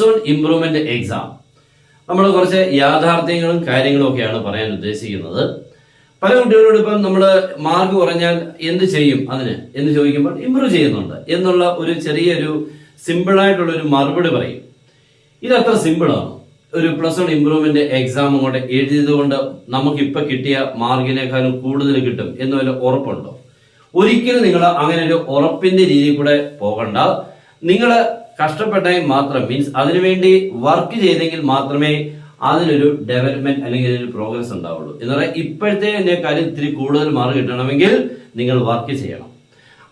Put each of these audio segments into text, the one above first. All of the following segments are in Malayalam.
One improvement exam. നമ്മൾ കുറച്ച് യാഥാർത്ഥ്യങ്ങളും കാര്യങ്ങളും ഒക്കെയാണ് പറയാൻ ഉദ്ദേശിക്കുന്നത്. പല കുട്ടികളോട് ഇപ്പം നമ്മൾ മാർക്ക് കുറഞ്ഞാൽ എന്ത് ചെയ്യും അതിന് എന്ന് ചോദിക്കുമ്പോൾ ഇംപ്രൂവ് ചെയ്യുന്നുണ്ട് എന്നുള്ള ഒരു ചെറിയൊരു സിമ്പിളായിട്ടുള്ള ഒരു മറുപടി പറയും. ഇതത്ര സിമ്പിളാണ്. ഒരു +1 ഇംപ്രൂവ്മെന്റ് എക്സാം അങ്ങോട്ട് എഴുതിയത് കൊണ്ട് നമുക്ക് ഇപ്പൊ കിട്ടിയ മാർക്കിനേക്കാളും കൂടുതൽ കിട്ടും എന്ന് വല്ല ഉറപ്പുണ്ടോ? ഒരിക്കലും നിങ്ങൾ അങ്ങനെ ഒരു ഉറപ്പിന്റെ രീതിയിൽ കൂടെ പോകണ്ട. നിങ്ങൾ കഷ്ടപ്പെട്ടെങ്കിൽ മാത്രം, മീൻസ് അതിനുവേണ്ടി വർക്ക് ചെയ്തെങ്കിൽ മാത്രമേ അതിനൊരു ഡെവലപ്മെന്റ് അല്ലെങ്കിൽ ഒരു പ്രോഗ്രസ് ഉണ്ടാവുള്ളൂ. എന്ന് പറയാൻ ഇപ്പോഴത്തെ കാര്യം ഇത്തിരി കൂടുതൽ മാർക്ക് കിട്ടണമെങ്കിൽ നിങ്ങൾ വർക്ക് ചെയ്യണം.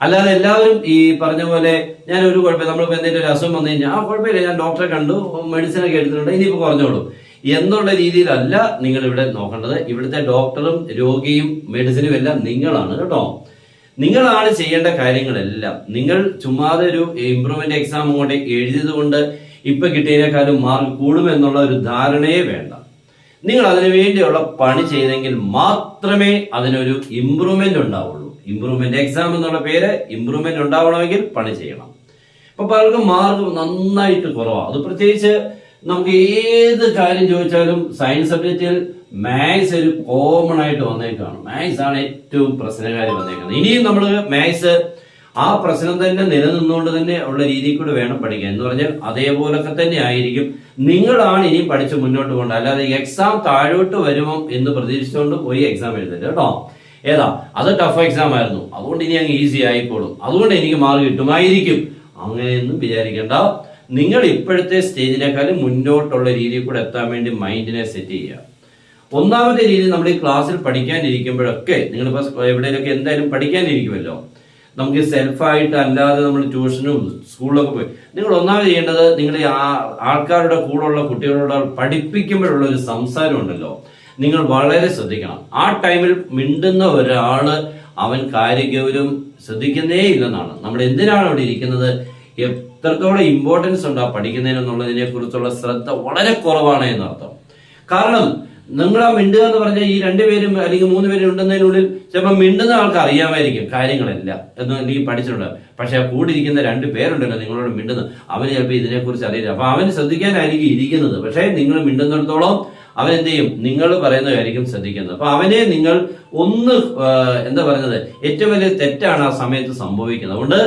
അല്ലാതെ എല്ലാവരും ഈ പറഞ്ഞ പോലെ ഞാൻ ഒരു കുഴപ്പമില്ല, നമ്മളിപ്പോൾ എന്തെങ്കിലും ഒരു അസുഖം വന്നു കഴിഞ്ഞാൽ കുഴപ്പമില്ല, ഞാൻ ഡോക്ടറെ കണ്ടു, മെഡിസിൻ ഒക്കെ എടുത്തിട്ടുണ്ട്, ഇനിയിപ്പോൾ കുറഞ്ഞോളൂ എന്നുള്ള രീതിയിലല്ല നിങ്ങൾ ഇവിടെ നോക്കേണ്ടത്. ഇവിടുത്തെ ഡോക്ടറും രോഗിയും മെഡിസിനും എല്ലാം നിങ്ങളാണ് കേട്ടോ. നിങ്ങളാണ് ചെയ്യേണ്ട കാര്യങ്ങളെല്ലാം. നിങ്ങൾ ചുമ്മാതെ ഒരു ഇംപ്രൂവ്മെന്റ് എക്സാം അങ്ങോട്ട് എഴുതിയത് കൊണ്ട് ഇപ്പൊ കിട്ടിയതിനേക്കാളും മാർക്ക് കൂടുമെന്നുള്ള ഒരു ധാരണയെ വേണ്ട. നിങ്ങൾ അതിനു വേണ്ടിയുള്ള പണി ചെയ്തെങ്കിൽ മാത്രമേ അതിനൊരു ഇംപ്രൂവ്മെന്റ് ഉണ്ടാവുള്ളൂ. ഇംപ്രൂവ്മെന്റ് എക്സാം എന്നുള്ള പേര് ഇംപ്രൂവ്മെന്റ് ഉണ്ടാവണമെങ്കിൽ പണി ചെയ്യണം. ഇപ്പൊ പലർക്കും മാർക്ക് നന്നായിട്ട് കുറവാണ്. അത് പ്രത്യേകിച്ച് നമുക്ക് ഏത് കാര്യം ചോദിച്ചാലും സയൻസ് സബ്ജക്റ്റിൽ മാത്സ് ഒരു കോമൺ ആയിട്ട് വന്നേക്കാണ്. മാത്സ് ആണ് ഏറ്റവും പ്രശ്നകാരി വന്നേക്കുന്നത്. ഇനിയും നമ്മൾ മാത്സ് ആ പ്രശ്നം തന്നെ നിലനിന്നുകൊണ്ട് തന്നെ ഉള്ള രീതിയിൽ കൂടെ വേണം പഠിക്കാൻ. എന്ന് പറഞ്ഞാൽ അതേപോലൊക്കെ തന്നെ ആയിരിക്കും. നിങ്ങളാണ് ഇനിയും പഠിച്ച് മുന്നോട്ട് കൊണ്ട്, അല്ലാതെ എക്സാം താഴോട്ട് വരുമോ എന്ന് പ്രതീക്ഷിച്ചുകൊണ്ട് പോയി എക്സാം എഴുതരുത് കേട്ടോ. ഏതാ അത് ടഫ് എക്സാം ആയിരുന്നു, അതുകൊണ്ട് ഇനി അങ്ങ് ഈസി ആയിക്കോളും, അതുകൊണ്ട് എനിക്ക് മാർക്ക് കിട്ടുമായിരിക്കും, അങ്ങനെയൊന്നും വിചാരിക്കേണ്ട. നിങ്ങൾ ഇപ്പോഴത്തെ സ്റ്റേജിനേക്കാളും മുന്നോട്ടുള്ള രീതിയിൽ കൂടെ എത്താൻ വേണ്ടി മൈൻഡിനെ സെറ്റ് ചെയ്യുക. ഒന്നാമത്തെ രീതി, നമ്മൾ ഈ ക്ലാസ്സിൽ പഠിക്കാനിരിക്കുമ്പോഴൊക്കെ, നിങ്ങളിപ്പോൾ എവിടെയൊക്കെ എന്തായാലും പഠിക്കാനിരിക്കുമല്ലോ, നമുക്ക് സെൽഫായിട്ട് അല്ലാതെ നമ്മൾ ട്യൂഷനും സ്കൂളിലൊക്കെ പോയി, നിങ്ങൾ ഒന്നാമത് ചെയ്യേണ്ടത് നിങ്ങൾ ആൾക്കാരുടെ കൂടെയുള്ള കുട്ടികളോട് പഠിപ്പിക്കുമ്പോഴുള്ള ഒരു സംസാരം ഉണ്ടല്ലോ, നിങ്ങൾ വളരെ ശ്രദ്ധിക്കണം. ആ ടൈമിൽ മിണ്ടുന്ന ഒരാള് അവൻ കാര്യഗൗരവം ശ്രദ്ധിക്കുന്നേ ഇല്ലെന്നാണ്. നമ്മൾ എന്തിനാണ് അവിടെ ഇരിക്കുന്നത്, എത്രത്തോളം ഇമ്പോർട്ടൻസ് ഉണ്ട് ആ പഠിക്കുന്നതിനെന്നുള്ളതിനെ കുറിച്ചുള്ള ശ്രദ്ധ വളരെ കുറവാണ് എന്നർത്ഥം. കാരണം നിങ്ങൾ ആ മിണ്ടുക എന്ന് പറഞ്ഞാൽ ഈ 2 പേരും അല്ലെങ്കിൽ 3 പേരും ഉണ്ടെന്നതിനുള്ളിൽ ചിലപ്പോൾ മിണ്ടുന്ന ആൾക്ക് അറിയാമായിരിക്കും കാര്യങ്ങളെല്ലാം എന്ന് എനിക്ക് പഠിച്ചിട്ടുണ്ട്. പക്ഷെ ആ കൂടിയിരിക്കുന്ന 2 പേരുണ്ടല്ലോ നിങ്ങളോട് മിണ്ടുന്നത്, അവന് ചിലപ്പോൾ ഇതിനെക്കുറിച്ച് അറിയില്ല. അപ്പൊ അവന് ശ്രദ്ധിക്കാനായിരിക്കും ഇരിക്കുന്നത്. പക്ഷെ നിങ്ങൾ മിണ്ടുന്നിടത്തോളം അവൻ എന്ത് ചെയ്യും, നിങ്ങൾ പറയുന്നതായിരിക്കും ശ്രദ്ധിക്കുന്നത്. അപ്പൊ അവനെ നിങ്ങൾ ഒന്ന് എന്താ പറയുന്നത്, ഏറ്റവും വലിയ തെറ്റാണ് ആ സമയത്ത് സംഭവിക്കുന്നത്. അതുകൊണ്ട്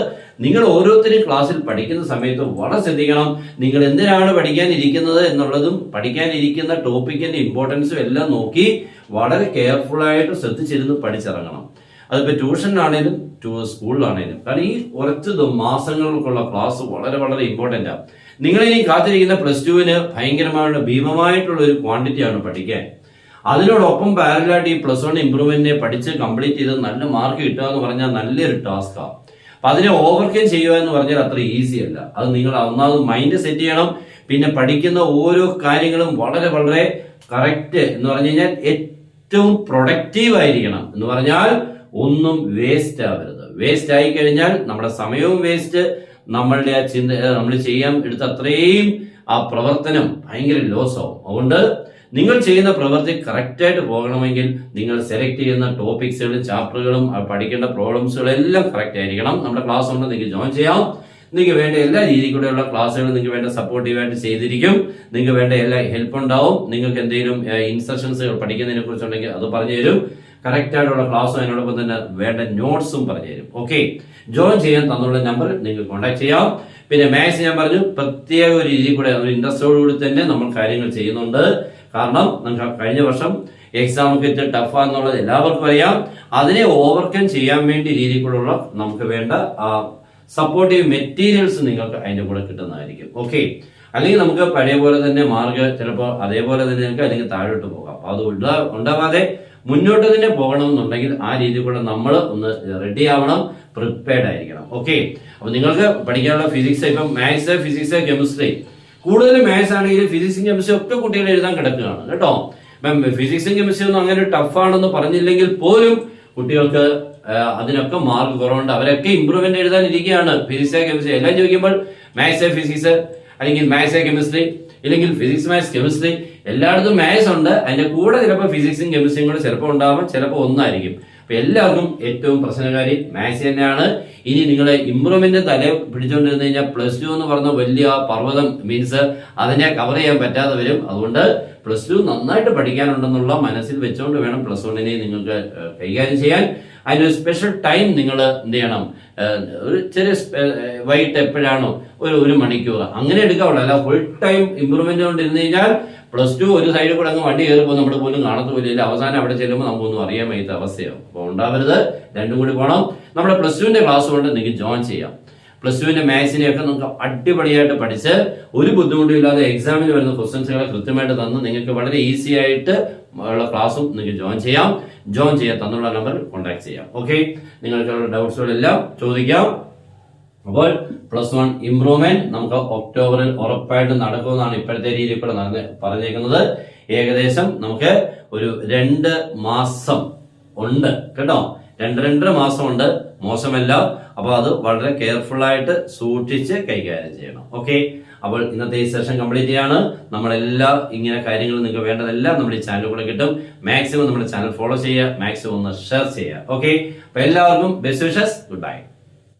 നിങ്ങൾ ഓരോരുത്തരും ക്ലാസ്സിൽ പഠിക്കുന്ന സമയത്ത് വളരെ ശ്രദ്ധിക്കണം. നിങ്ങൾ എന്തിനാണ് പഠിക്കാനിരിക്കുന്നത് എന്നുള്ളതും പഠിക്കാനിരിക്കുന്ന ടോപ്പിക്കിന്റെ ഇമ്പോർട്ടൻസും എല്ലാം നോക്കി വളരെ കെയർഫുൾ ആയിട്ട് ശ്രദ്ധിച്ചിരുന്ന് പഠിച്ചിറങ്ങണം. അതിപ്പോ ട്യൂഷനാണേലും സ്കൂളിലാണേലും. കാരണം ഈ കുറച്ച് മാസങ്ങൾക്കുള്ള ക്ലാസ് വളരെ വളരെ ഇമ്പോർട്ടന്റ് ആണ്. നിങ്ങളിനി കാത്തിരിക്കുന്ന +2-ന് ഭയങ്കരമായിട്ട് ഭീമമായിട്ടുള്ള ഒരു ക്വാണ്ടിറ്റിയാണ് പഠിക്കാൻ. അതിനോടൊപ്പം പാരലായിട്ട് ഈ +1 ഇംപ്രൂവ്മെന്റിനെ പഠിച്ച് കംപ്ലീറ്റ് ചെയ്ത് നല്ല മാർക്ക് കിട്ടുക എന്ന് പറഞ്ഞാൽ നല്ലൊരു ടാസ്കാണ്. അപ്പൊ അതിനെ ഓവർകം ചെയ്യുക എന്ന് പറഞ്ഞാൽ അത്ര ഈസി അല്ല. അത് നിങ്ങൾ ഒന്നാമത് മൈൻഡ് സെറ്റ് ചെയ്യണം. പിന്നെ പഠിക്കുന്ന ഓരോ കാര്യങ്ങളും വളരെ വളരെ കറക്റ്റ് എന്ന് പറഞ്ഞു കഴിഞ്ഞാൽ ഏറ്റവും പ്രൊഡക്റ്റീവ് ആയിരിക്കണം. എന്ന് പറഞ്ഞാൽ ഒന്നും വേസ്റ്റ് ആവരുത്. വേസ്റ്റ് ആയി കഴിഞ്ഞാൽ നമ്മുടെ സമയവും വേസ്റ്റ്, നമ്മളുടെ ആ ചിന്ത, നമ്മൾ ചെയ്യാൻ എടുത്ത അത്രയും ആ പ്രവർത്തനം ഭയങ്കര ലോസ് ആവും. അതുകൊണ്ട് നിങ്ങൾ ചെയ്യുന്ന പ്രവൃത്തി കറക്റ്റായിട്ട് പോകണമെങ്കിൽ നിങ്ങൾ സെലക്ട് ചെയ്യുന്ന ടോപ്പിക്സുകളും ചാപ്റ്ററുകളും പഠിക്കേണ്ട പ്രോബ്ലംസുകളും എല്ലാം കറക്റ്റ് ആയിരിക്കണം. നമ്മുടെ ക്ലാസ് കൊണ്ട് നിങ്ങൾക്ക് ജോയിൻ ചെയ്യാം. നിങ്ങൾക്ക് വേണ്ട എല്ലാ രീതിയിലൂടെയുള്ള ക്ലാസ്സുകളും നിങ്ങൾക്ക് വേണ്ട സപ്പോർട്ടീവായിട്ട് ചെയ്തിരിക്കും. നിങ്ങൾക്ക് വേണ്ട എല്ലാ ഹെൽപ്പ് ഉണ്ടാവും. നിങ്ങൾക്ക് എന്തെങ്കിലും ഇൻസ്ട്രക്ഷൻസ് പഠിക്കുന്നതിനെ കുറിച്ചുണ്ടെങ്കിൽ അത് പറഞ്ഞു തരും. കറക്റ്റ് ആയിട്ടുള്ള ക്ലാസ്സും അതിനോടൊപ്പം തന്നെ വേണ്ട നോട്ട്സും പറഞ്ഞു തരും. ഓക്കെ, ജോയിൻ ചെയ്യാൻ തന്നുള്ള നമ്പർ നിങ്ങൾ കോൺടാക്ട് ചെയ്യാം. പിന്നെ മാത്സ് ഞാൻ പറഞ്ഞു, പ്രത്യേക ഒരു രീതിയിൽ കൂടെ ഒരു ഇൻട്രസ്റ്റോടുകൂടി തന്നെ നമ്മൾ കാര്യങ്ങൾ ചെയ്യുന്നുണ്ട്. കാരണം നമുക്ക് കഴിഞ്ഞ വർഷം എക്സാം ഒക്കെ ഇത്തിരി ടഫാന്നുള്ളത് എല്ലാവർക്കും അറിയാം. അതിനെ ഓവർകം ചെയ്യാൻ വേണ്ടി രീതിയിലുള്ള നമുക്ക് വേണ്ട സപ്പോർട്ടീവ് മെറ്റീരിയൽസ് നിങ്ങൾക്ക് അതിന്റെ കൂടെ കിട്ടുന്നതായിരിക്കും. ഓക്കെ, അല്ലെങ്കിൽ നമുക്ക് പഴയ പോലെ തന്നെ മാർക്ക് ചിലപ്പോൾ അതേപോലെ തന്നെ നിങ്ങൾക്ക് അല്ലെങ്കിൽ താഴോട്ട് പോകാം. അപ്പൊ അത് ഉണ്ടാവാതെ മുന്നോട്ട് തന്നെ പോകണമെന്നുണ്ടെങ്കിൽ ആ രീതിയിൽ കൂടെ നമ്മൾ ഒന്ന് റെഡി ആവണം, പ്രിപ്പയർഡ് ആയിരിക്കണം. ഓക്കെ, അപ്പൊ നിങ്ങൾക്ക് പഠിക്കാനുള്ള ഫിസിക്സ്, ഇപ്പം മാത്സ്, ഫിസിക്സ്, കെമിസ്ട്രി, കൂടുതൽ മാത്സ് ആണെങ്കിലും ഫിസിക്സും കെമിസ്ട്രി ഒക്കെ കുട്ടികൾ എഴുതാൻ കിടക്കുകയാണ് കേട്ടോ. ഇപ്പം ഫിസിക്സും കെമിസ്ട്രി ഒന്നും അങ്ങനെ ടഫാണെന്ന് പറഞ്ഞില്ലെങ്കിൽ പോലും കുട്ടികൾക്ക് അതിനൊക്കെ മാർക്ക് കുറവുണ്ട്. അവരൊക്കെ ഇമ്പ്രൂവ്മെന്റ് എഴുതാനിരിക്കുകയാണ്. ഫിസിക്സ്, കെമിസ്ട്രി എല്ലാം ചോദിക്കുമ്പോൾ മാത്സ്, ഫിസിക്സ്, അല്ലെങ്കിൽ മാത്സ്, കെമിസ്ട്രി, ഇല്ലെങ്കിൽ ഫിസിക്സ്, മാത്സ്, കെമിസ്ട്രി, എല്ലായിടത്തും മാത്സ് ഉണ്ട്. അതിന്റെ കൂടെ ചിലപ്പോൾ ഫിസിക്സും കെമിസ്ട്രിയും കൂടെ ചിലപ്പോൾ ഉണ്ടാവാം, ചിലപ്പോൾ ഒന്നായിരിക്കും. അപ്പൊ എല്ലാവർക്കും ഏറ്റവും പ്രശ്നകാരി മാത്സ് തന്നെയാണ്. ഇനി നിങ്ങൾ ഇംപ്രൂവ്മെന്റ് തല പിടിച്ചുകൊണ്ടിരുന്നു കഴിഞ്ഞാൽ +2 എന്ന് പറഞ്ഞ വലിയ പർവ്വതം മീൻസ് അതിനെ കവർ ചെയ്യാൻ പറ്റാതെ വരും. അതുകൊണ്ട് +2 നന്നായിട്ട് പഠിക്കാനുണ്ടെന്നുള്ള മനസ്സിൽ വെച്ചുകൊണ്ട് വേണം +1 നിങ്ങൾക്ക് കൈകാര്യം ചെയ്യാൻ. അതിന്റെ ഒരു സ്പെഷ്യൽ ടൈം നിങ്ങൾ എന്ത് ചെയ്യണം, ഒരു ചെറിയ വൈകിട്ട് എപ്പോഴാണോ ഒരു മണിക്കൂർ അങ്ങനെ എടുക്കാവുള്ളൂ. അല്ല ഫുൾ ടൈം ഇമ്പ്രൂവ്മെന്റ് കൊണ്ട് ഇരുന്ന് കഴിഞ്ഞാൽ +2 ഒരു സൈഡിൽ കൂടെ അങ്ങ് വണ്ടി കയറിപ്പോൾ നമ്മൾ പോലും കാണത്തുമില്ല. അവസാനം അവിടെ ചെല്ലുമ്പോൾ നമുക്കൊന്നും അറിയാൻ വയ്യാത്ത അവസ്ഥയാവും. അപ്പോൾ ഉണ്ടാവരുത്, രണ്ടും കൂടി പോകണം. നമ്മുടെ +2 ക്ലാസ് കൊണ്ട് നിങ്ങൾക്ക് ജോയിൻ ചെയ്യാം. +2 മാത്സിനെയൊക്കെ നിങ്ങൾക്ക് അടിപൊളിയായിട്ട് പഠിച്ച് ഒരു ബുദ്ധിമുട്ടും ഇല്ലാതെ എക്സാമിന് വരുന്ന ക്വസ്റ്റ്യൻസുകളെ കൃത്യമായിട്ട് തന്ന് നിങ്ങൾക്ക് വളരെ ഈസി ആയിട്ട് ഉള്ള ക്ലാസ്സും നിങ്ങൾക്ക് ജോയിൻ ചെയ്യാം. ജോയിൻ ചെയ്യാൻ തന്നുള്ള നമ്പറിൽ കോൺടാക്ട് ചെയ്യാം. ഓക്കെ, നിങ്ങൾക്കുള്ള ഡൗട്ട്സുകളെല്ലാം ചോദിക്കാം. അപ്പോൾ +1 ഇംപ്രൂവ്മെന്റ് നമുക്ക് ഒക്ടോബറിൽ ഉറപ്പായിട്ട് നടക്കുമെന്നാണ് ഇപ്പോഴത്തെ രീതിയിൽ കൂടെ പറഞ്ഞേക്കുന്നത്. ഏകദേശം നമുക്ക് ഒരു 2 മാസം ഉണ്ട് കേട്ടോ, 2.5 മാസം ഉണ്ട്, മോശമല്ല. അപ്പൊ അത് വളരെ കെയർഫുൾ ആയിട്ട് സൂക്ഷിച്ച് കൈകാര്യം ചെയ്യണം. ഓക്കെ, അപ്പോൾ ഇന്നത്തെ ഈ സെഷൻ കംപ്ലീറ്റ് ചെയ്യാണ്. നമ്മളെല്ലാ ഇങ്ങനെ കാര്യങ്ങളും നിങ്ങൾക്ക് വേണ്ടതെല്ലാം നമ്മുടെ ഈ ചാനൽ കൂടെ കിട്ടും. മാക്സിമം നമ്മുടെ ചാനൽ ഫോളോ ചെയ്യുക, മാക്സിമം ഒന്ന് ഷെയർ ചെയ്യുക. ഓക്കെ, അപ്പൊ എല്ലാവർക്കും ബെസ്റ്റ് വിഷസ്, ഗുഡ് ബൈ.